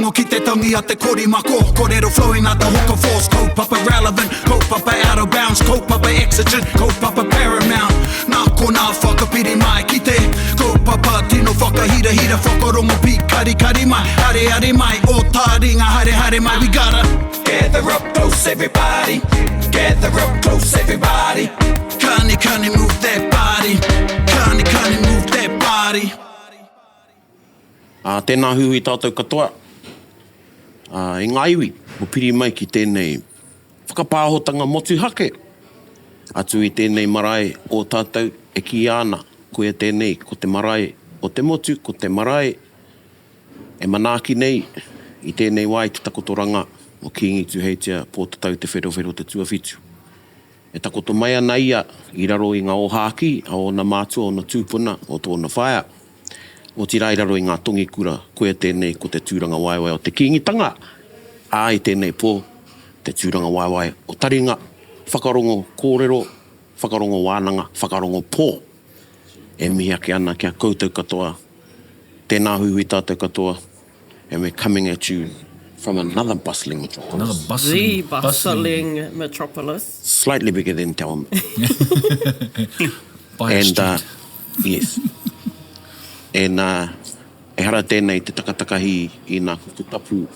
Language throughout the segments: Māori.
rongo ki te tangi a te korimako. Kōrero flowing out the hooker force. Kaupapa relevant, kaupapa out of bounds, kaupapa exigent, kaupapa paramount. Nā ko nā whakapiri mai ki te kaupapa tino whakahira hira whakarongo pi kari kari mai. Hare hare mai, o Taringa hare hare mai. We gotta gather up close everybody, gather up close everybody. Kani kani move that body, kani kani move that body. Tēnā hui tātou katoa. I ngā iwi, mo piri mai ki tēnei whakapāhotanga motu hake. Atu i tēnei marae o tātou e ki ana, koe tēnei, ko te marae o te motu, ko te marae e manaaki nei i tēnei wai te takotoranga o Kingi Tuheitia po tatau te whero te tuawhitu. E takoto mai ana ia i raro i ngā ohaki, a o na mātua o na tūpuna o tōna whaia. O ti rairaro i ngā tongi kura, koe tēnei ko te tūranga waewae o te kingitanga. I tēnei pō, te tūranga waewae o Taringa, whakarongo kōrero, whakarongo wānanga, whakarongo pō. E mihi ake ana kia koutou katoa, tēnā hui tātou katoa, and we're coming at you from another bustling metropolis. The bustling metropolis. Slightly bigger than Telma. By a street. Yes. And e hara tēnei te takatakahi i nā kutu tapu.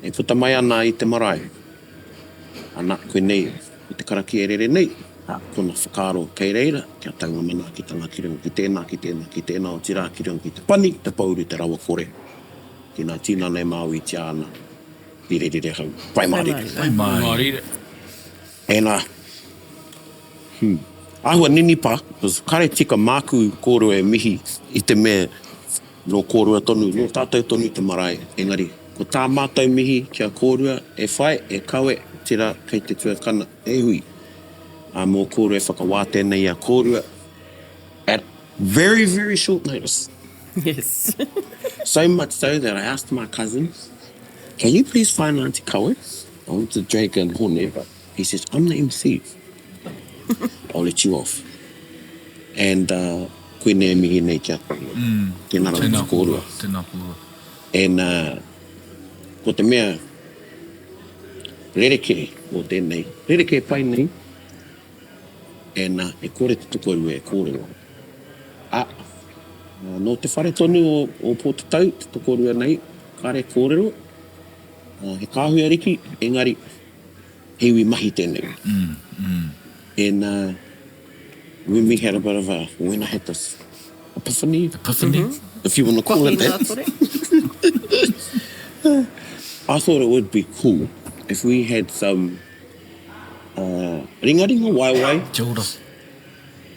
E puta mai ana i te marae. Ana koe nei, i te karaki e rere nei. Kona whakaro kei reira, kia taunga mana ki tanga kirunga, ki tēnā, ki tēnā, ki tēnā o tira kirunga, ki te pani, te pauru, te rawa kore. Ki nā tīna nei māu i te ana. Rire rire hau. Pai marire. Pai marire. E nā. Ahua nini pa, kare tika māku kōrua e mihi i te mea no kōrua tonu, no tātou tonu te marae. Engari, ko tā mātou mihi kia kōrua e whai, e kawe, tira kei te tuakana, e hui. Mō kōrua e whakawāte nei a kōrua at very, very short notice. Yes. So much so that I asked my cousins, can you please find Auntie Kawe? I want to drag and hone, but he says, I'm the MC. I'll let you off. And koe nei mihi nei kia. Tēnā rau kōrua. Tēnā kōrua. And ko te mea rereke o tēnei. Rereke pai nei. And e kore te tukoru e kōrero. No te whare tonu o Pōtatau, te tukoru nei, kare kōrero. He kāhui ariki, engari, hewi mahi tēnei. And when we had a bit of when I had this epiphany, if you want to call it that, I thought it would be cool if we had some ringa waewae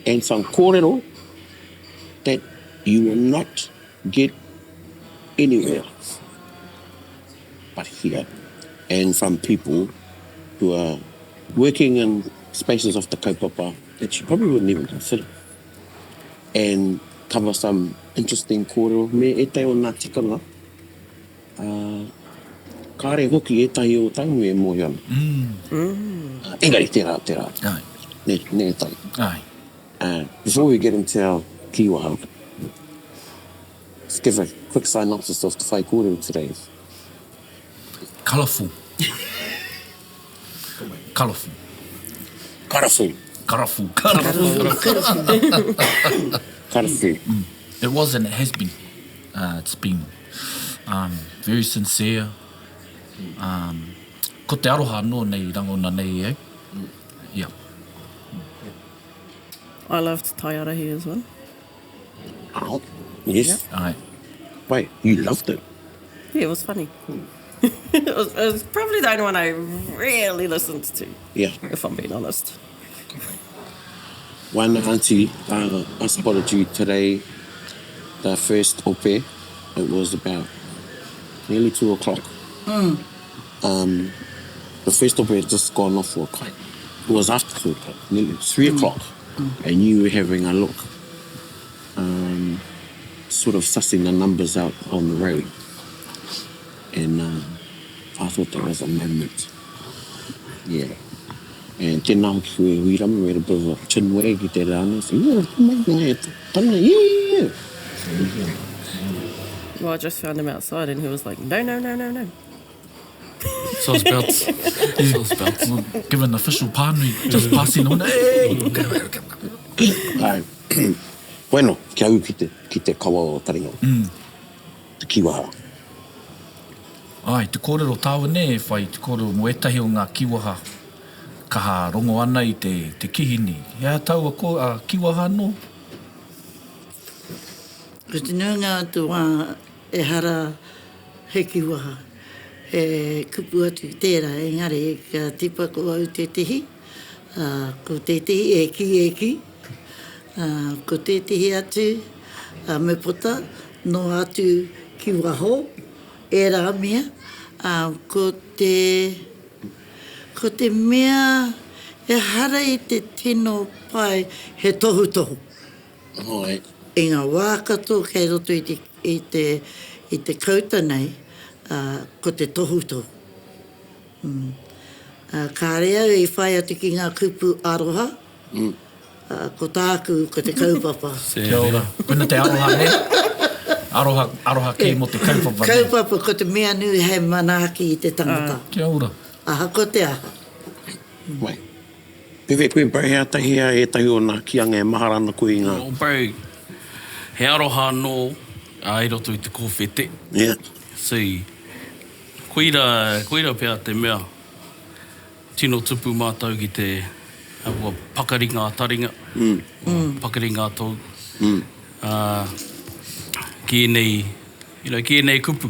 and some kōrero that you will not get anywhere but here, and from people who are working in spaces of the kaupapa that you probably wouldn't even consider, and cover some interesting kōrero. Me e tai o nā tikanga, kāre hoki e tai o tangu e mohi ana. Engari, tērā. Ne tai. Before we get into our kiwaha, let's give a quick synopsis of the whai kōrero today. Colourful. Colourful. Karafu. It was and it has been. It's been very sincere. Ko te aroha no nei rangona nei eh? Yeah. I loved Taiarahi as well. Oh, yes. Aye. Wait, you loved it? Yeah, it was funny. It was probably the only one I really listened to. Yeah. If I'm being honest. One auntie, I spotted you today, the first ope. It was about nearly 2 o'clock. The first ope had just gone off for a kite. It was after 2 o'clock, nearly 3 o'clock. And you were having a look, sort of sussing the numbers out on the road. And I thought that was a moment. Yeah. And tēnā hoki koe huirama, we had a bit of a chin wag I te rāna. So, yeah. Well, I just found him outside and he was like, no. So it's about given the official pānui, just passing on. Hey! Ai. Bueno, kia au ki te kawa o Taringa. Te kiwaha. Ai, te kōrero tāua ne, whai te kōrero mo etahi o ngā kiwaha. Kaha rongo ana i te kihini. Ia taua kiwaha no? Ko te nuanga atu wā e hara he kiwaha. He kupu atu tērā, engari ka tipa ko au te tihi. Ko te tihi e ki. Ko te tihi atu me pota, no atu ki waho, e rā mea. Ko te mea e hara i te tino pai he tohu. Oi. I ngā wākato kei roto i te kauta nei, ko te tohu. Ka rea i whai atu ki ngā kupu aroha, ko tāku ko te kaupapa. Kia ora. Koina te aroha ne? Aroha kei mo te kaupapa ne? Kaupapa ko te mea nui hei manaaki i te tangata. Kia ora. Aha ko te aha. Wai. Pewe koe brehea tahia e tahi o nā kianga e maharana koe i ngā. Oh, bro, he aroha no ai roto i te kōwhete. Yeah. So, koira pia te mea tino tupu mātau ki te pakaringa taringa. Pakaringa tau. Ki nei kupu.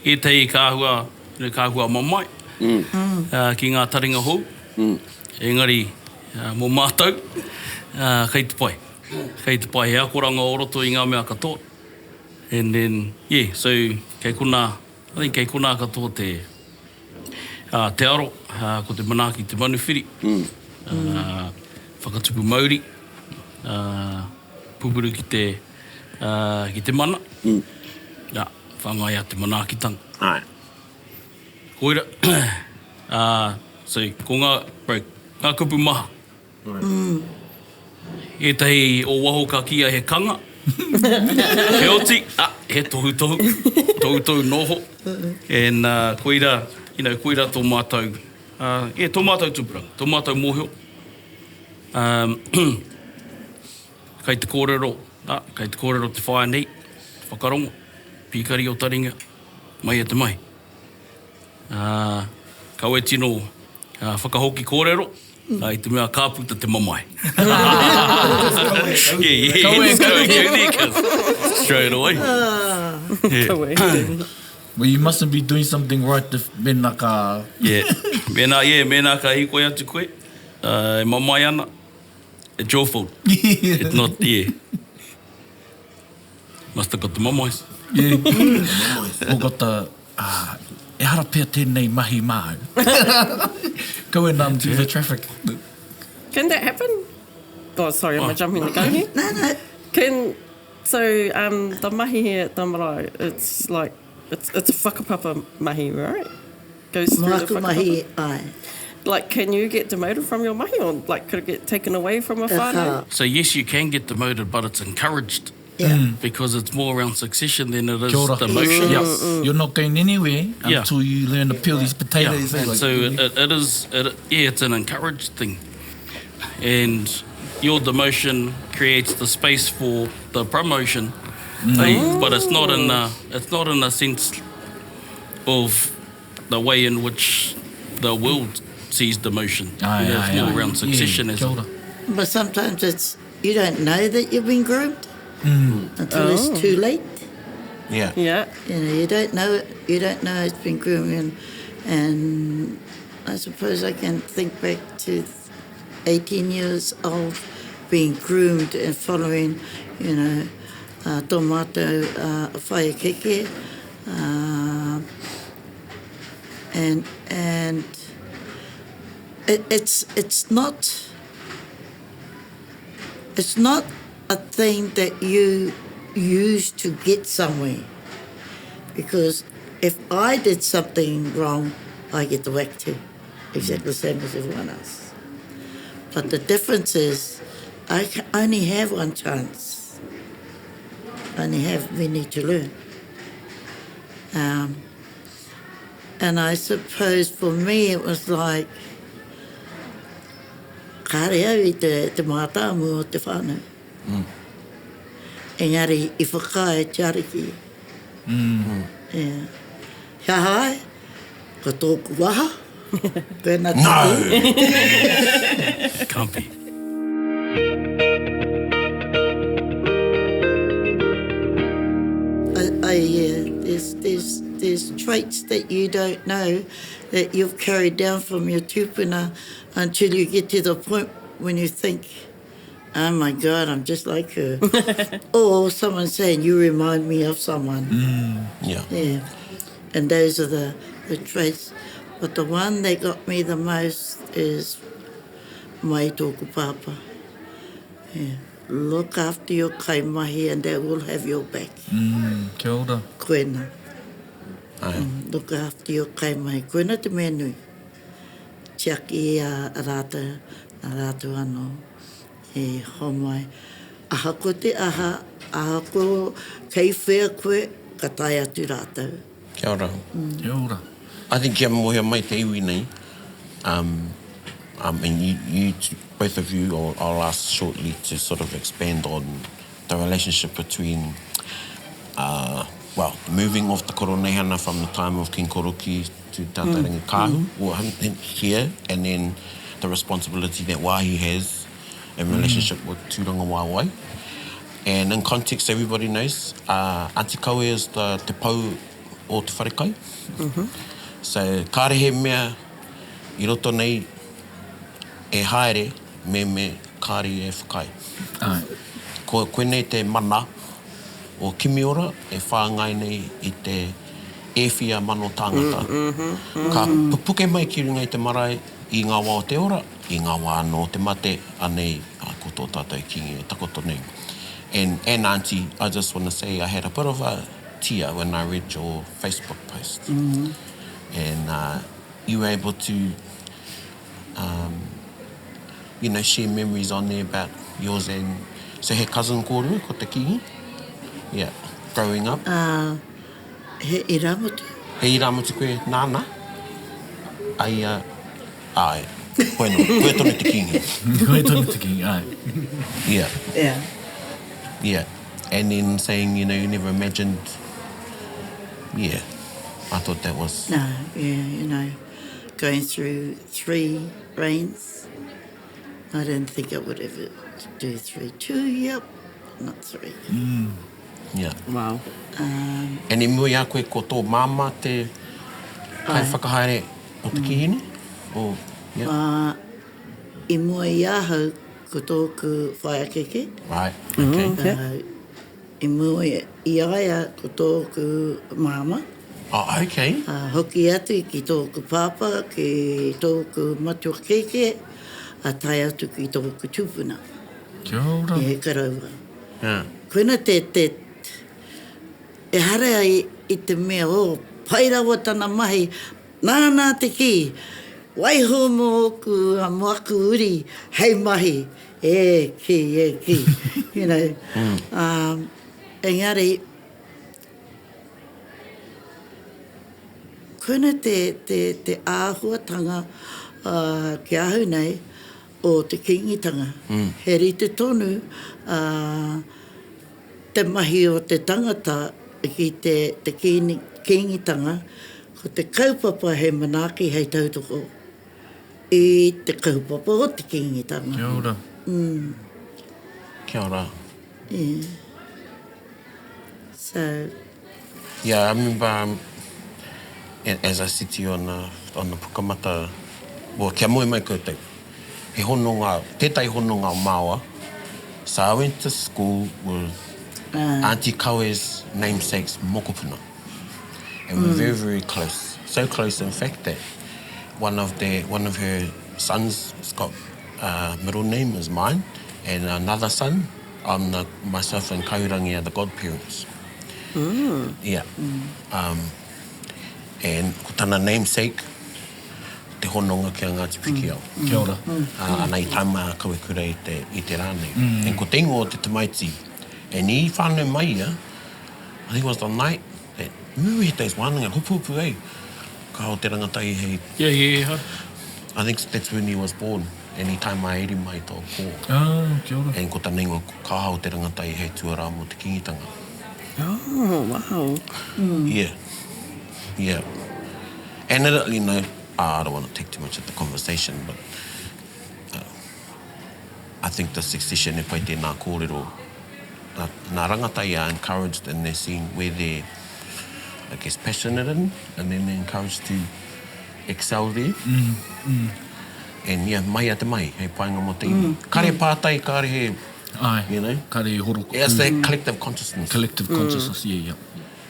E tei kāhua mamai. Ki ngā taringa hou. Engari, mō mātau, kei te pai. Kei te pai, hea koranga o roto i ngā mea katoa. And then, yeah, so kei kuna katoa te aro, ko te manaaki te manuwhiri, whakatupu Māori, pupuru ki te mana, whangai a te manaakitanga. Ai. Koira, so ko ngā kupu maha. E tahi o waho ka kia he kanga. He oti, he tohu noho. And koira tō mātou, tō mātou tupuranga, tō mātou mōhio. Kei te kōrero te whaia nei, whakarongo, pīkari o Taringa, mai e te mai. Kau e tino whakahoki kōrero, i te mea kāputa te mamai. Straight away. Well, you mustn't be doing something right if mena ka... Mena ka hikoi atu koe. E mamai ana. It's your fault. It's not, Must have got the mamais. O gota... E hara pia tēnei mahi māu. Going to the traffic. Can that happen? Oh, sorry, am I jumping the gun here? No. The mahi here at Tamarai, it's like, it's a whakapapa mahi, right? Goes through the Māku mahi ai. Like, can you get demoted from your mahi, or like, could it get taken away from a whānau? So yes, you can get demoted, but it's encouraged. Yeah. Because it's more around succession than it is Kia ora. demotion. Yes. You're not going anywhere until you learn to peel these potatoes. And so it's an encouraged thing. And your demotion creates the space for the promotion. But it's not in a sense of the way in which the world sees demotion. It's more around succession. Kia ora. But sometimes you don't know that you've been groomed until it's too late. Yeah. Yeah. You don't know it. You don't know it's been groomed. And I suppose I can think back to 18 years of being groomed and following, tō mātou whaia keke. And it's not a thing that you use to get somewhere, because if I did something wrong, I get the whack too, exactly the same as everyone else. But the difference is I only have one chance. I only have many to learn. And I suppose for me it was like, kare au I te mātāmu o te whānau. Engari, I whakae te ariki. Yeah. Kia hai, ko tōku waha. Pēnā te Can't be. There's traits that you don't know that you've carried down from your tupuna until you get to the point when you think, oh my God, I'm just like her. Or someone saying, you remind me of someone. Yeah. Yeah. And those are the traits. But the one that got me the most is mai tōku pāpā. Yeah. Look after your kaimahi and they will have your back. Kia ora. Koena. Ai. Look after your kaimahi. Koena te mea nui. Tiaki a rātou anō. E homai. Aha ko te aha ko kei whea koe, ka tai atu rātou. Kia ora. Kia ora. I think kia mohi mai te iwi nei. And you two, both of you, or I'll ask shortly to sort of expand on the relationship between, moving off the Koronehana from the time of King Koroki to Taringa Kahu, or here, and then the responsibility that Wāhi has in relationship with Tūranga waewae. And in context, everybody knows, Auntie Kaue is the te pau o te wharekai. So, kārehe mea, I roto nei, e haere, me kāre e whakai. Ai. Ko koenei te mana o Kimiora, e whāngai nei I te ewhia mano tāngata. Ka puke mai ki ringa I te marae, I ngā wā o te ora, I ngā wā no te mate, anei, ko tō tātou kingi e takoto nei. And Auntie, I just want to say I had a bit of a tear when I read your Facebook post. And you were able to, share memories on there about yours and so he cousin kōrua, ko te kingi? Yeah, growing up. He iramutu. He iramutu koe nāna? Ai, bueno, koe tonu te kingi. Koe tonu te kingi, ai. Yeah. Yeah. Yeah, and then saying, you never imagined, I thought that was... No, going through 3 reigns, I didn't think I would ever do 3. 2, yep, not 3. Yeah. Wow. And I mui a koe ko tō māma te kai whakahaere o te kihine? Or, yeah. I mua I ahau ko tōku whaiakeke. Right, okay. Okay. I mua I aia ko tōku māma. Oh, okay. Hoki atu ki tōku pāpā, ki tōku matua keke, a tai atu ki tōku tūpuna. Kia ora. I he karaua. Yeah. Koina e hare ai I te mea pairawa tana mahi, nāna te ki, waiho mo oku a moaku uri, hei mahi, e ki. Engari, koina te āhuatanga ki ahu nei o te kingitanga. He rite tonu te mahi o te tangata ki te kingitanga, ko te kaupapa he manaaki hei tautoko I te kaupapa o te kingitanga. Kia ora. Kia ora. Yeah. So... Yeah, I remember, as I said to you on the pukamata, kia moe mai koutou, he tētai hono ngā māua. So I went to school with Auntie Kaue's namesake's mokopuna. And we're very, very close. So close, in fact, that one of her sons has got middle name is mine, and another son, myself and Kaurangi are the godparents. Yeah. And ko tana namesake, te hononga ki a Ngāti Piki au. Kia ora. Ana I taima kawe kura I te rānei. And ko te ingo o te tamaiti. And I whānau mai I think it was the night that Ui, he teis wānanga, hupu, eh? Ka hao te rangatai hei. Yeah. I think that's when he was born. And he tai mai eri mai tō pō. Kia ora. And ko ta nengo, ka hao te rangatai hei tuarā mo te kingitanga. Oh, wow. Yeah. And you know, I don't want to take too much of the conversation, but I think the succession e pai tēnā kōrero, nā rangatai are encouraged in their scene where they're, I guess, passionate in, and then they're encouraged to excel there. And yeah, mai a te mai, hei painga mo te iwi. Kare pātai, kare he, Ai, you know? kare horo. Yeah, it's that collective consciousness. Collective consciousness, yeah.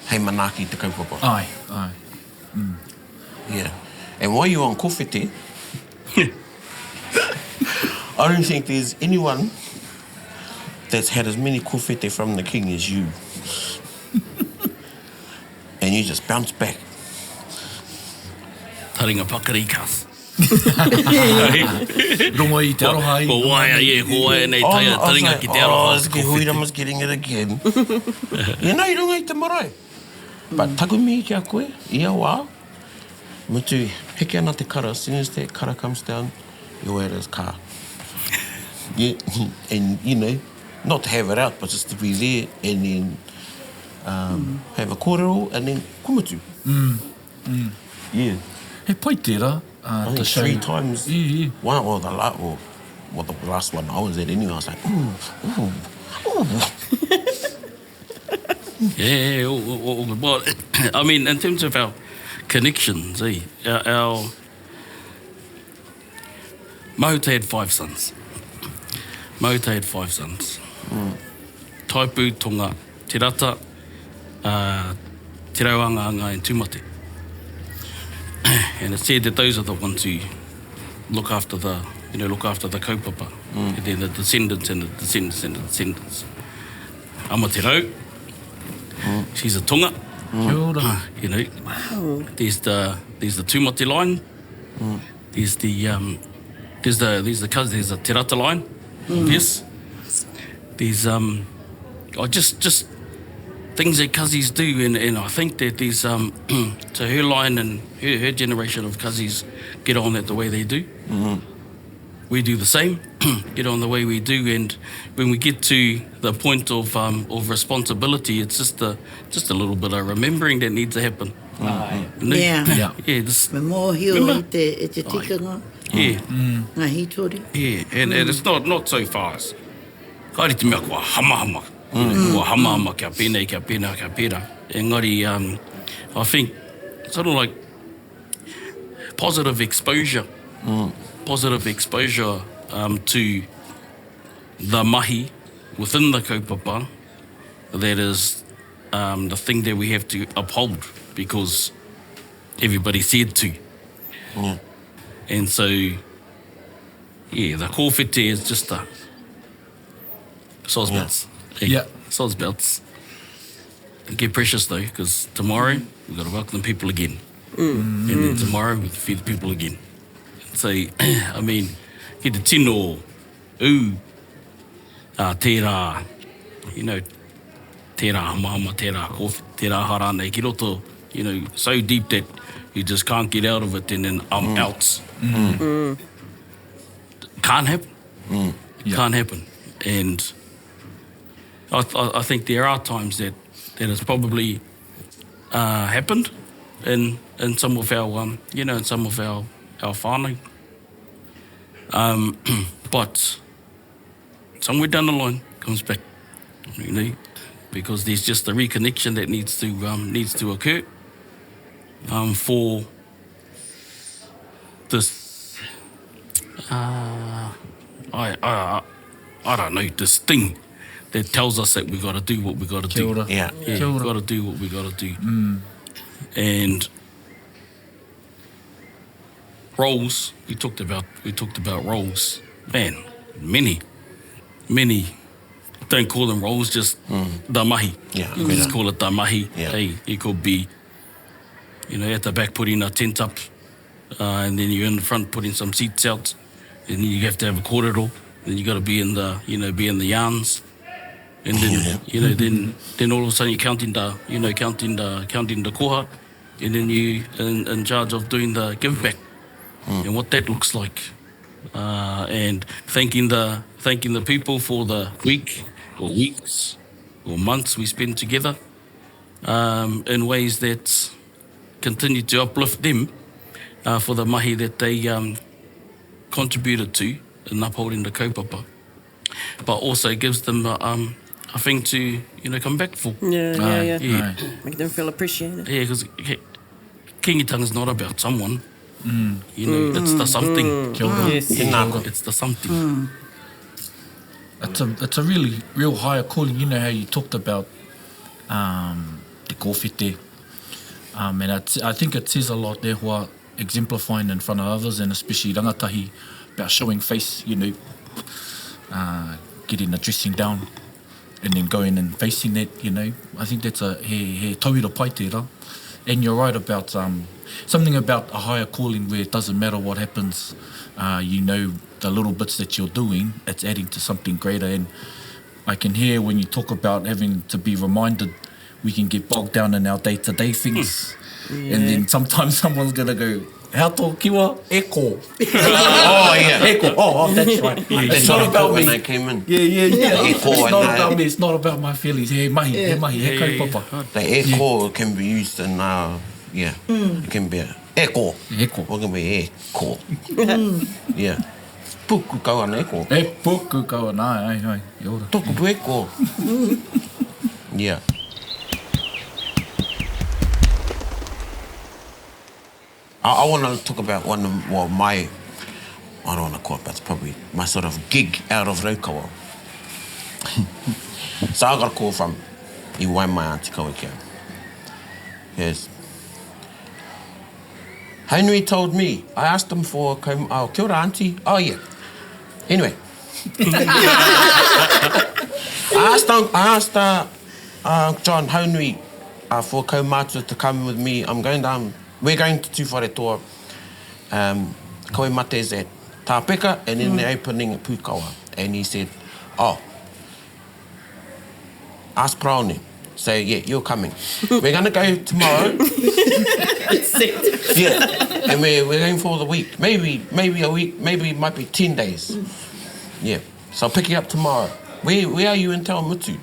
Hei manaaki te kaupapa. Ai. Yeah. And while you're on kōwhete, I don't think there's anyone that's had as many kōwhete from the king as you. And you just bounce back. Taringa pakarikas. Rongo i te aroha i. Ko waia, ko waia nei taringa ki te aroha. Ke Huirama's getting it again. You know, you don't like te marae. But taku mihi ki a koe, ia wā. Mutu, heke ana te kara. As soon as that kara comes down, you wear his car. Yeah, and, you know, not to have it out, but just to be there and then have a kōrero and then kumutu. Yeah. He pai tērā. I think 3 times. Yeah. One, well, the last one I was at anyway, I was like, ooh. Yeah, well, I mean, in terms of our connections, our Mahuta had 5 sons. Taipu, Tonga, Te Rata, Te Rauanga, and Tumate. And it's said that those are the ones who look after the kaupapa, and then the descendants and the descendants and the descendants. Amatero, she's a Tonga. Kia ora. You know, Wow. there's the Tumate line. There's the cousins. There's the Te Rata line. Yes. There's just things that Kazis do, and I think that there's so her line and her generation of Kazis get on that the way they do. We do the same, get on the way we do, and when we get to the point of responsibility, it's just a little bit of remembering that needs to happen. Yeah. This, Me mōhio Remember? e te tikanga, ngā hitori. Yeah, and it's not so fast. Kairi te mea kua hamahama. Kua hamahama kia pēnei. Engari, I think sort of like positive exposure to the mahi within the kaupapa, that is the thing that we have to uphold because everybody said to. And so, yeah, the kōwhete is just a sosbelts. Yeah. Sosbelts. They get precious though, because tomorrow we've got to welcome people again. And then tomorrow we feed the people again. So, I mean, ki te tino, tērā, you know, tērā hamahama, tērā kōwhete, tērā harane, ki roto, you know, so deep that you just can't get out of it, and then I'm out. Can't happen. Can't happen. And I think there are times that has probably happened in some of our, in some of our whānau. But somewhere down the line comes back, because there's just a reconnection that needs to occur for this. I don't know, this thing that tells us that we got to do what we got to do. ora. Yeah. Yeah, Kia we ora. got to do what we got to do. And roles, we talked about roles. Man, many don't call them roles, just the mahi. Yeah, You just call it the mahi. Yeah. Hey, it could be, at the back putting a tent up, and then you're in the front putting some seats out, and then you have to have a kōrero, then you got to be in the, be in the yarns. And then, you know, then all of a sudden you're counting the koha, and then you in charge of doing the give back and what that looks like. And thanking the people for the week or weeks or months we spend together in ways that continue to uplift them for the mahi that they contributed to in upholding the kaupapa, but also gives them a thing to, you know, come back for. Yeah. Yeah. Make them feel appreciated. Yeah, because kingitanga is not about someone. You know, it's the something. Kia ora. Yes. It's the something. It's a really real higher calling. You know how you talked about te kōwhete. And I think it says a lot there hoa exemplifying in front of others, and especially rangatahi, about showing face, you know, getting the dressing down and then going and facing that, you know. I think that's he tauira pai tērā. And you're right about something about a higher calling where it doesn't matter what happens, you know, the little bits that you're doing, it's adding to something greater. And I can hear when you talk about having to be reminded, we can get bogged down in our day-to-day things. And then sometimes someone's going to go, how tō kiwa? E ko. Oh, yeah. E ko. Oh, that's right. It's not about when me. I came in. Yeah. E ko It's and not I- about me. It's not about my feelings. He mahi, he kaupapa. The e ko can be used in, it can be e ko. E ko. Or it can be e ko. Yeah. Puku kawana e ko. E puku kaua nā, ai, i ora. Toku pu e ko. Yeah. I want to talk about I don't want to call it, but it's probably my sort of gig out of Raukawa. So I got a call from I waewae Tikanga kia. Yes. Henry told me, I asked him for, kia ora auntie. Oh yeah. Anyway. I asked John Henry for kaumātua to come with me. We're going to Tuwharetoa. Koe mate's at Tāpeka, and then they're opening at Pukawa. And he said, ask Praone. So, yeah, you're coming. We're going to go tomorrow. Yeah, and we're going for the week. Maybe a week, maybe it might be 10 days. Yeah, so I'll pick you up tomorrow. Where are you in Taumutu?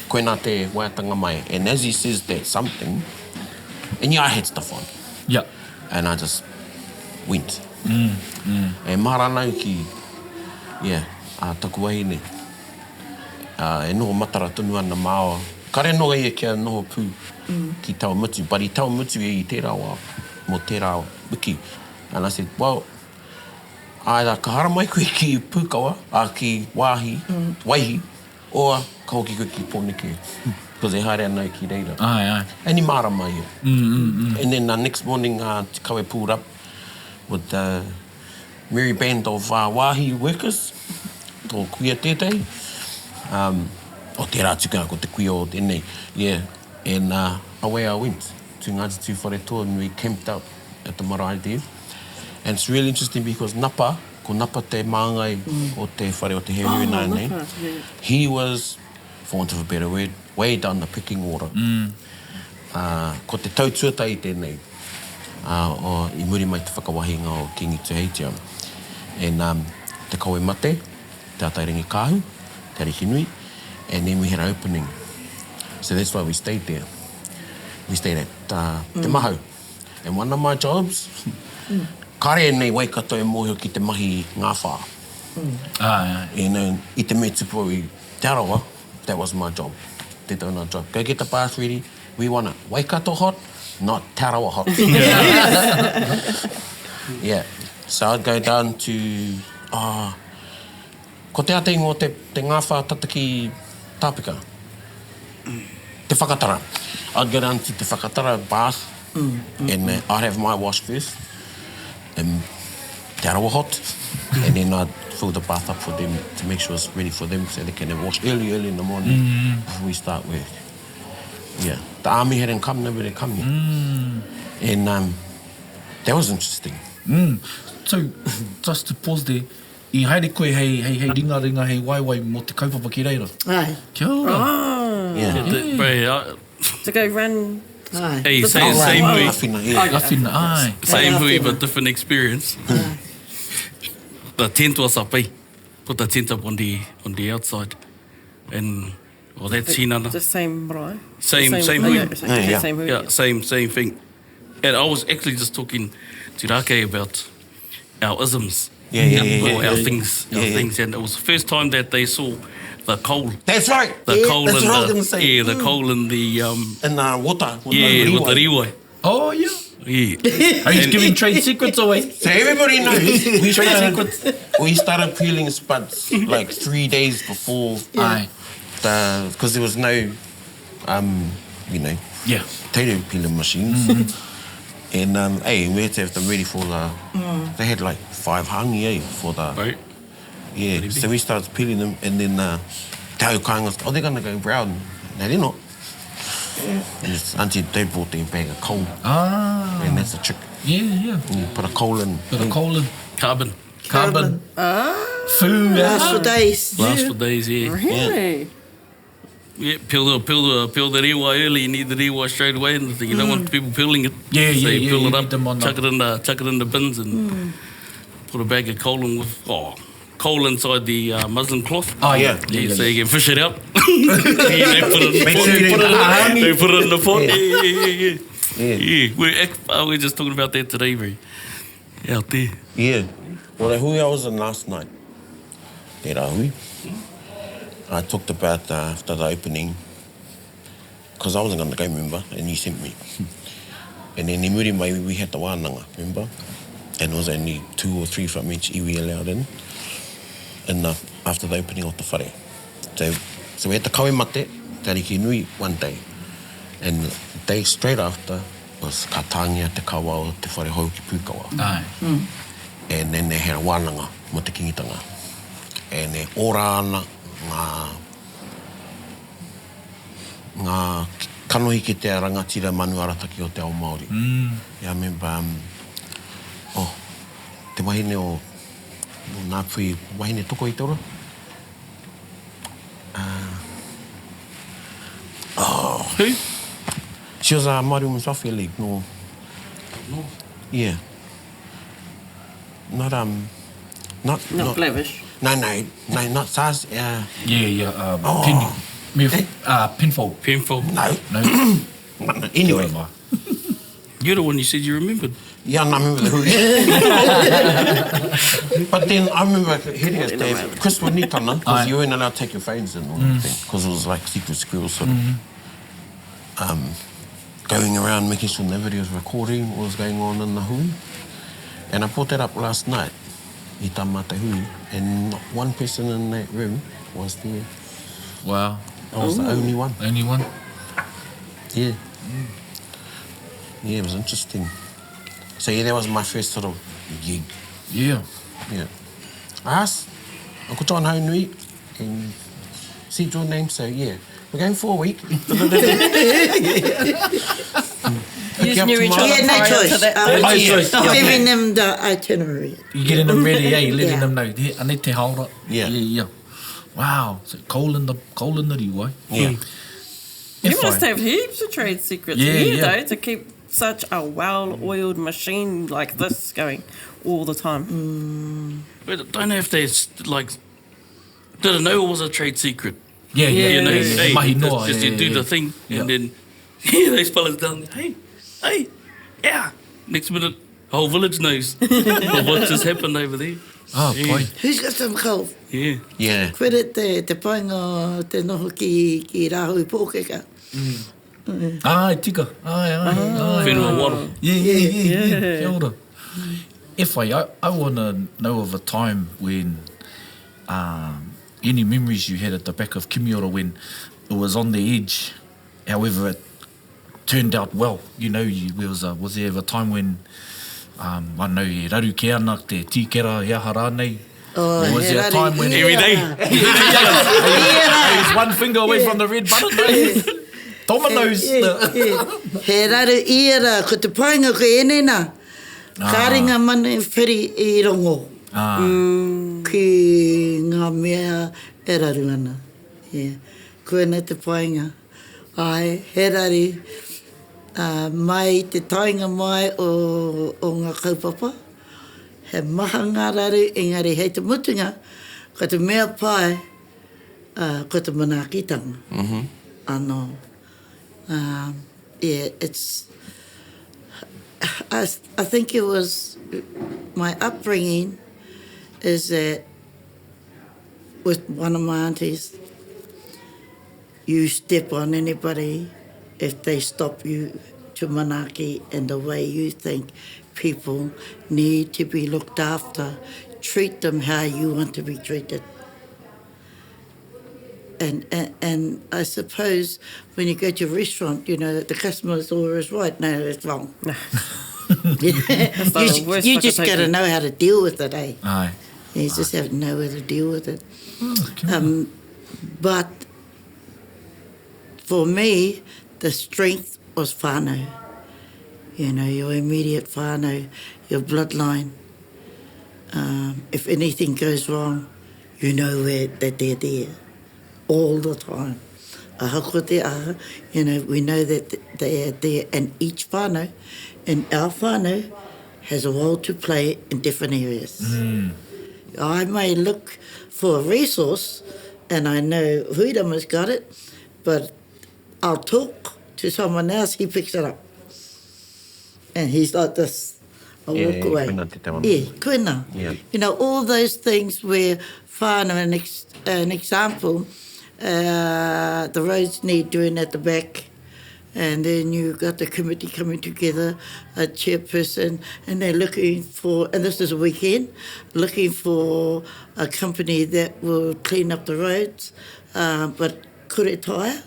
Koe nā te waetanga mai. And as he says that something, and yeah, I had stuff on. Yeah. And I just went. E maranau ki, taku wahine. E noho matara tunu ana māo. Kare noa ia kia noho pū ki Taumutu, but I Taumutu e I tērā wā, mō tērā wiki. And I said, well, either ka hara mai koe ki Pukawa, ki Waihi, or ka hoki koe ki Pōneke. Because e haere anau ki reira. Ai. And I mara mai ia. And then next morning, te kawe pulled up with the merry band of wāhi workers, tō kuia tētai. O tērā tukanga ko te kuia o tēnei. Yeah. And away I went to Ngāti Tuwharetoa, and we camped out at the marae there. And it's really interesting because Napa, ko Napa te māngai o te whare o te Henry Nine. He was, for want of a better word, way down the picking order. Ko te tautuatai tēnei, o I muri mai te whakawahinga o Kingi Tuheitia. And te kawe mate, te Taringa kāhu, te Arihinui, and then we had an opening. So that's why we stayed there. We stayed at Te Mahau. And one of my jobs, kare nei waikato e mōhio ki te mahi ngā whā. Ai. You know, I te me tupu I te arawa, that was my job. Te tauna job. Go get the bath ready. We want it waikato hot, not tarawa hot. Yeah. So I'd go down to... ko te ate ngō te ngā whā tata ki Tāpeka. Te whakatara. I'd go down to te whakatara bath, and I'd have my wash first. And te arawa hot. And then I'd fill the bath up for them to make sure it's ready for them so they can have wash early in the morning before we start work. Yeah. The army hadn't come, nobody had come yet. And that was interesting. So, just to pause there, I haere koe hei ringa, hei waewae mō te kaupapa ki reira. Ai, Kia ora. Oh. Yeah. Bro, To go run. ai. hey, The same power. hui. Awhina, yeah. Awhina, ai. Same Ai, hui, awhina. but different experience. The tent was up, eh? Put the tent up on the outside. And, well, that's hinana. The same marae. Same Oh, hui. yeah, Yeah. same hui. Yeah, same thing. And I was actually just talking to Rake about our isms. Yeah. Our things. And it was the first time that they saw the coal. That's right. The coal That's in what I was the... going to say. Yeah, the coal in the... In water. With yeah, the with the riwai. riwai. Oh, yeah. Yeah. Oh, he's giving trade secrets away. So everybody knows we started peeling spuds like 3 days before Aye. because there was no, you know, Yeah. potato peeling machines. And hey, we had to have them ready for the. They had like 5 hangi for the. Right? Yeah, so we started peeling them, and then te Tikanga was, oh, they're gonna go brown. No, they're not. Just until they brought their bag of coal, Ah. and that's a trick. Yeah. You put a coal in. Got a coal in. Carbon. Carbon. Ah, Food. Last for days. Last for days, yeah. really? Yeah, peel the riwai early. You need the riwai straight away, and you don't want people peeling it. Yeah, so you peel you it need up, them on chuck it in the bins, and put a bag of coal in with coal inside the muslin cloth. Oh, yeah. Yeah, so you can fish it out. Yeah, they put it, Make sure you they put it in the pot. Yeah. Yeah. We're just talking about that today, bro. Out there. Yeah. Well, the hui I was in last night, that hui, I talked about after the opening, because I wasn't going to go, remember, and you sent me. And then in muri mai, we had the wānanga, remember? And it was only 2 or 3 from each iwi allowed in. And after the opening of the whare. So we had the kawe mate, te ariki nui, one day. And the day straight after was ka tāngia te kawa o te whare hau ki Pūkawa. Aye. And then they had a wānanga mo te kingitanga. And they ora ana ngā kanohi ki te rangatira manu arataki o te ao Māori. Yeah, I remember, te wahine o nā pui wahine toko i te ora. Who? She was a Māori Women's Welfare League, no. Yeah. Not Not Blavish. No, not SARS. Yeah. Oh. Pinfold. Painful. No. No. Anyway. You're the one you said you remembered. Yeah, and I remember the hui. But then I remember hearing it, Dave. Chris would need because Aye. you weren't allowed to take your phones in or anything, because it was like secret school sort of. Going around making sure nobody was recording what was going on in the hui. And I brought that up last night, i tā mata hui, and not one person in that room was there. Wow. I was the only one. Only one? Yeah. Yeah, it was interesting. So yeah, that was my first sort of gig. Yeah. Yeah. I asked Uncle John Haunui, and said your name, so yeah. We're going for a week. You just knew each other Yeah, no prior choice. to that. No choice. Giving them the itinerary. You're getting them ready, letting Yeah. them know. Ane te haora. Yeah. Wow. So coal in the riwai. Yeah. You must have heaps of trade secrets Yeah, here, yeah. though, to keep such a well-oiled machine like this going all the time. But I don't know if they, like, didn't know it was a trade secret. Yeah. You know, Yeah. hey, Mahi just, noa, just you do the thing, and then they spell it down. Hey, yeah. Next minute, the whole village knows of what just happened over there. Oh, Yeah. boy. Who's got some coal? Yeah. Yeah. Kwere te painga te noho ki rāhui pōkeka. Ai, tika. Ai. Whenua waro. Yeah. Kia ora. I want to know of a time when any memories you had at the back of Kimiora when it was on the edge, however it turned out well. You know, was there ever a time when, I don't know, e raru ke ana te tīkera e aha rānei? Or was there a time when... Every day. Hey, it's one finger away from the red button, mate. Dominoes. He raru iera, ko te painga ko e nena. Ka ringa manu whiri i rongo. Ki ngā mea e raru ana. Yeah. Koena te painga. Ai, he rari. Mai te tainga mai o ngā kaupapa. He maha ngā raru, engari hei te mutunga, ko te mea pai, ko te manaakitanga. Anō. Yeah, it's... I think it was my upbringing is that with one of my aunties, you step on anybody if they stop you to manaaki and the way you think people need to be looked after. Treat them how you want to be treated. And I suppose when you go to a restaurant, you know, the customer is always right. No, it's wrong. You just got to know how to deal with it, eh? Aye. You just have to know how to deal with it. Okay. But for me, the strength was whānau. You know, your immediate whānau, your bloodline. If anything goes wrong, you know that they're there all the time. Aha ko te aha, you know, we know that they are there, and each whānau, and our whānau has a role to play in different areas. I may look for a resource, and I know Huirama's got it, but I'll talk to someone else, he picks it up. And he's like this. I'll walk away. Koena te te wana. Yeah, koena. Yeah. You know, all those things where whānau, an example, the roads need doing at the back, and then you've got the committee coming together, a chairperson, and they're looking for, and this is a weekend, looking for a company that will clean up the roads, but kure taia.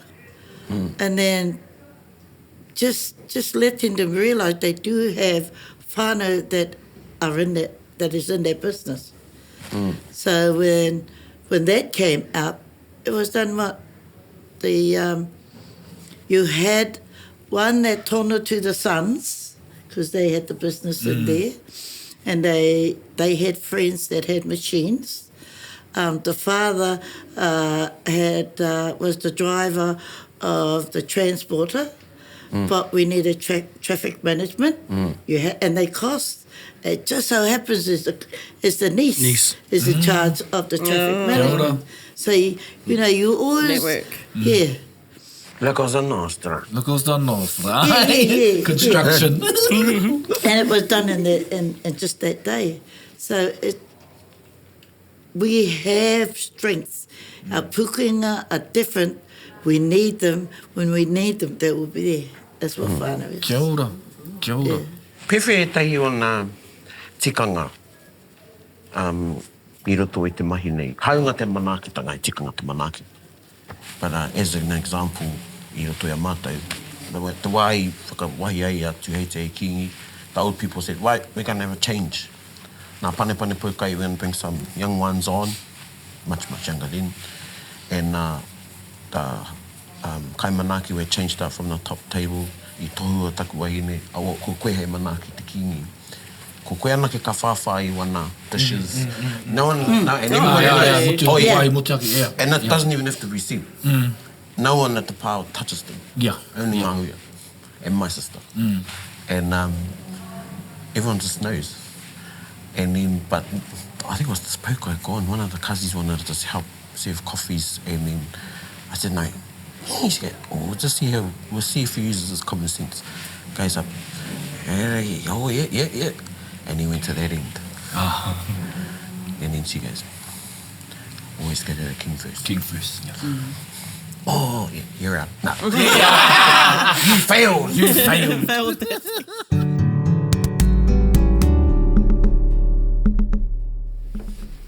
And then just letting them realise they do have whānau that are in that is in their business. So when that came up, it was done what? You had one that tono to the sons, because they had the business in there, and they had friends that had machines. The father was the driver of the transporter, but we needed traffic management. And they cost. It just so happens is the niece is in charge of the traffic management. So you know you always Network. Yeah. Like I was a nostra. Look what's done north. Yeah. Construction. And it was done in just that day. So we have strengths. Our pukinga are different. We need them. When we need them, they will be there. That's what whānau is. Kia ora. Kia ora. Yeah. Pewhi e tahi o nā tikanga I roto i te mahi nei. Haunga te manaakitanga, e tikanga te manaaki. But as an example, I roto i a mātou, the wai whakawahi ai atu hei te kingi, the old people said, right, we're going to have a change. Nā pane pukai, we're going to bring some young ones on, much younger then. And the kai manaaki, we changed that from the top table, I tohua taku wahine, awa ko koe hei manaaki te kingi. Ko koe ana ke ka whawhai wana dishes. No one, and everybody else. And it doesn't even have to be seen. No one at the pile touches them. Yeah. Only my huia and my sister. And everyone just knows. And then, but I think it was the spoke I gone. One of the cousins wanted to just help serve coffees, and then I said, no, he's get, we'll just see how, we'll see if he uses his common sense. Goes up, oh yeah. And he went to that end. And then she goes, always go to the king first. King first, yeah. Oh, yeah, you're out. No. You failed. You failed.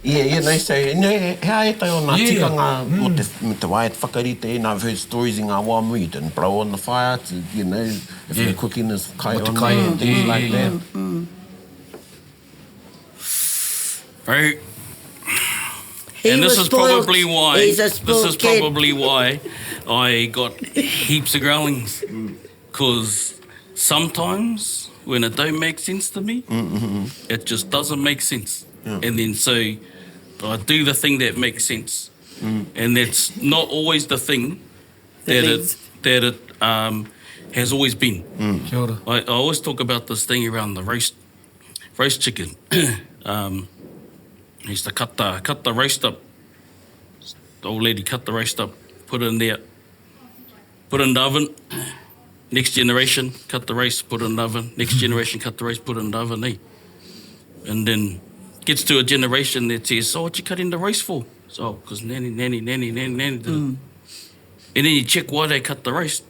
Yeah, no, so, hea e tai o nā tikanga mo te wae whakarite, and I've heard stories in ngā wāmu, you didn't blow on the fire, to, you know, if you're cooking this kai on there, and things like that. Very. He And this was is spoiled. probably why. He's a This spoiled is kid. probably why I got heaps of growlings. Because sometimes when it don't make sense to me, it just doesn't make sense. And then so I do the thing that makes sense. And that's not always the thing that it has always been. Kia ora. I always talk about this thing around the roast chicken. I used to cut the roast up. The old lady cut the roast up, put it in there, put it in the oven. Next generation, cut the roast, put it in the oven. Next generation, cut the roast, put it in the oven. Eh? And then gets to a generation that says, "So what you cutting the roast for?" So, because nanny did it. And then you check why they cut the roast.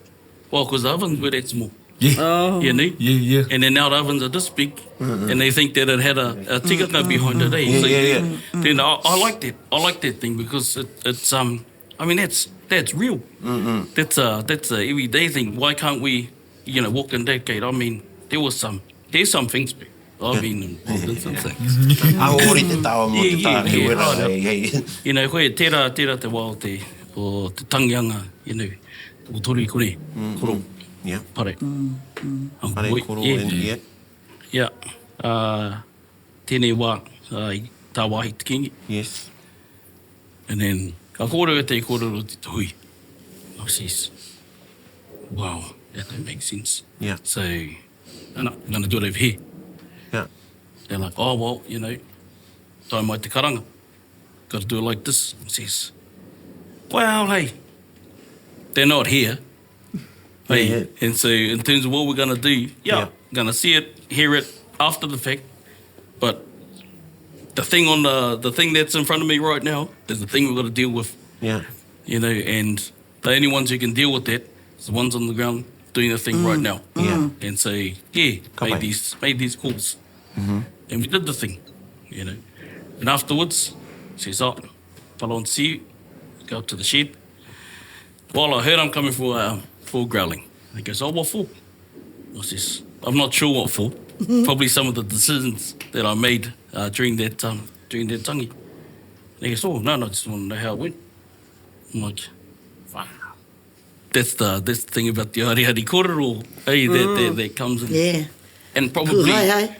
Well, because the ovens were that small. Yeah. You know? Yeah. And then now the ovens are this big, and they think that it had a tikanga behind it. Eh? So then I like that. I like that thing because it's I mean that's real. That's a everyday thing. Why can't we, walk in that gate? I mean, there's some things. I've been involved in some things. Aori te tawa mo te tā te wera. Koe tērā te wao o te tangianga, o tori kore, koro, Yeah. pare. Pare koro and yeah. Yeah. Tēnei wā, tā wāhi te kingi. Yes. And then, ka kōrero te kōrero te hui. I says, wow, that don't make sense. Yeah. So, I'm going to do it over here. Yeah. They're like, oh, well, tai mai te karanga. Got to do it like this. I says, well, hey, they're not here. Hey, Yeah. and so in terms of what we're going to do, Yeah. going to see it, hear it after the fact. But the thing the thing that's in front of me right now is the thing we've got to deal with. Yeah. And the only ones who can deal with that is the ones on the ground doing the thing right now. Yeah. And so, Ka made pai. these calls. And we did the thing, And afterwards, says, oh, follow on to see you. Go up to the shed. Well, I heard I'm coming for growling. He goes, oh, what for? I says, I'm not sure what for. Probably some of the decisions that I made during that tangi. And he goes, oh, no, I just want to know how it went. I'm like, wow. That's the thing about the ariari kōrero, that comes in. Yeah. And probably, Hai.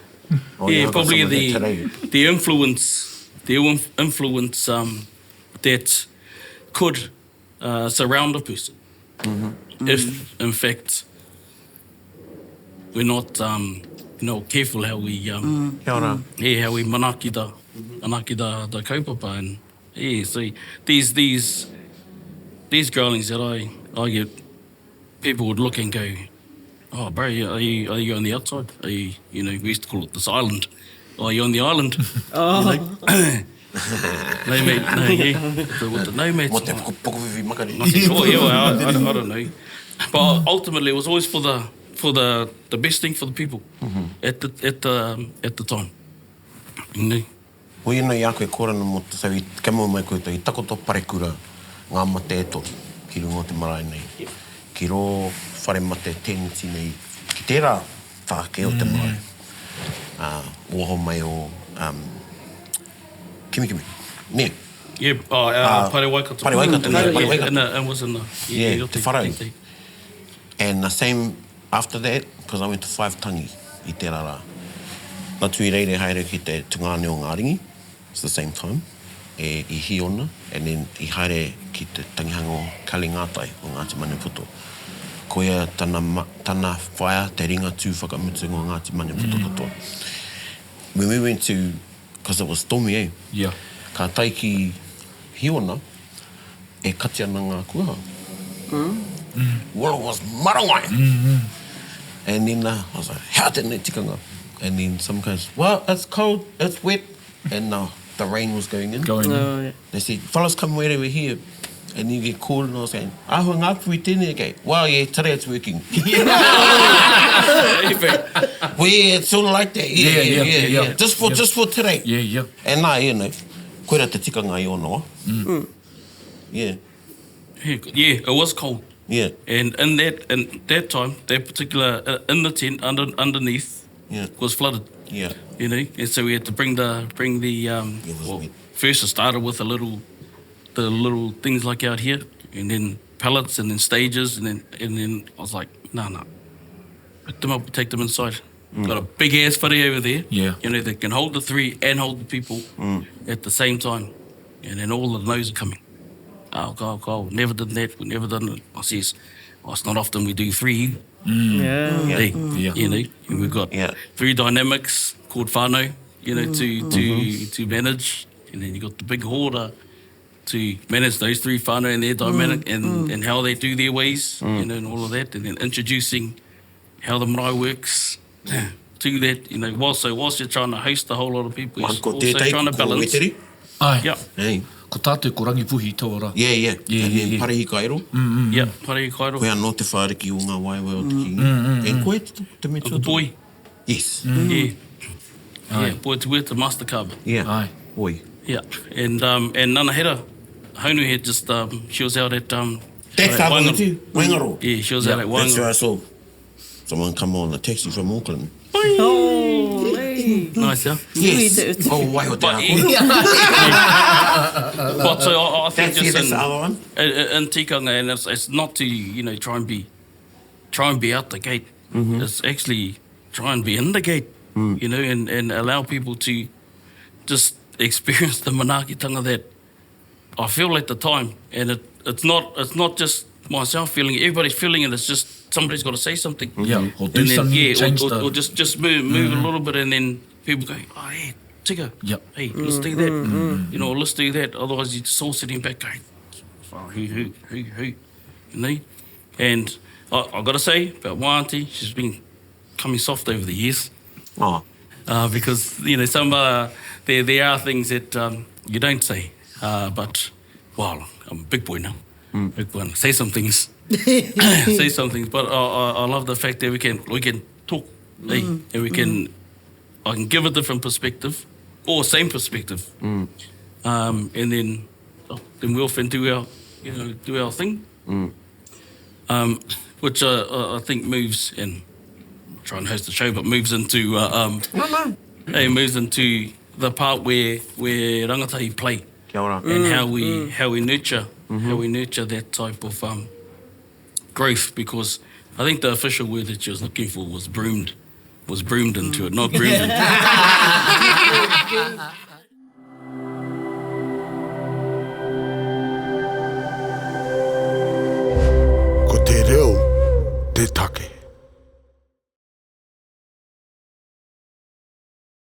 probably some of that today. the influence that could surround a person. If, in fact, we're not careful how we Kia ora. how we manaki da kaupapa. And so these growlings that I get, people would look and go, oh, bro, are you on the outside? Are you, we used to call it this island. Oh, are you on the island? No, mate, no, with the no, mate. Mo te pukuwhiwi makari. Not sure, I don't know. But ultimately, it was always for the best thing for the people at the time. Hoi ana i a koe kōrana mo te sau i kemo mai koe i takoto parekura ngā mate e tori ki rungo te marae nei. Ki rō whare mate teniti nei ki tērā whāke o te marae. Oho mai o Kimi. Ne. Yeah, Pare Waikato. Pare Waikato, yeah, Pare Waikato. And was in the... Yeah, te wharau. And the same after that, because I went to 5 tangi i tērā rā. Nā tui reire haere ki te tungane o ngā ringi. It's the same time. I Hiona. And then I haere ki te tangihanga o Kalingātai o Ngāti Maneputo. Koia tana whaia te ringa tū whakamutunga o Ngāti Maneputo katoa. When we went to, because it was stormy, Yeah. Ka tai ki Hiona, e kati ana ngā kua. Well, it was marangai. And then I was like, how didn't it tikanga? And then some guys, well, it's cold, it's wet. And the rain was going in. Yeah. They said, fellas, come where we're here. And you get called and I was saying, ahua ngā pui tēnei kei. Well, yeah, today it's working. Well, yeah, it's sort of like that. Yeah. Just for today. Yeah. And koera te tikanga i ono. Yeah. Yeah, it was cold. Yeah. And in that time, that particular, in the tent, underneath, Yeah. was flooded. Yeah. And so we had to bring the was wet. first it started with the little things like out here, and then pallets, and then stages, and then I was like, no, pick them up, take them inside. Got a big ass whare over there. Yeah. You know, that can hold the three and hold the people at the same time. And then all of the no's are coming. Oh, never done that. We never done it. I says, it's not often we do three. Yeah. Hey, Yeah. You know, and we've got three dynamics called whānau, you know, to manage. And then you got the big hoarder to manage those three whānau and their dynamic and how they do their ways, you know, and all of that. And then introducing how the marae works to that, you know, whilst you're trying to host a whole lot of people, you're also trying to balance. Ai. Yeah. Hey. Ko tātou ko rangi puhi tau ora. Yeah. Yeah, And yeah, then yeah. parehi kairo. Yeah, parehi kairo. Koe anō te whāriki o ngā waewae o te kingi. And koe te me The boy. Yes. Yeah. Yeah, boy to wear the master carver. Yeah. Ai. Oi. Yeah. And Nana Hera, Haunu had just, she was out at... That's at our too. Waingaro. Yeah, she was out at That's where Waingaro. I saw someone come on a taxi from Auckland. Holy. Nice, yeah? Yes. Oh, waiho te But, ako. but so I think That's just the other one. in Tikanga, and it's not to, you know, try and be out the gate. It's actually try and be in the gate, you know, and allow people to just experience the manaakitanga that I feel at the time. And it's not just myself feeling it, everybody's feeling it. It's just somebody's got to say something. Yeah, or do And then, something, change the... or just move a little bit, and then people go, oh, yeah, Tika, Yep. hey, let's do that. You know, let's do that. Otherwise, you're just all sitting back going, oh, who, you know? And I got to say about my auntie, she's been coming soft over the years. Oh. Because, you know, some there are things that you don't say. But, well, I'm a big boy now. Big boy. Say some things. Say some things. But I love the fact that we can talk. And we can... I can give a different perspective or same perspective. And then we often do our thing. Which I think moves, and I'm trying to host the show, but moves into moves into the part where rangatahi play. Kia ora. And how we nurture that type of growth, because I think the official word that she was looking for was broomed into it, not groomed into it.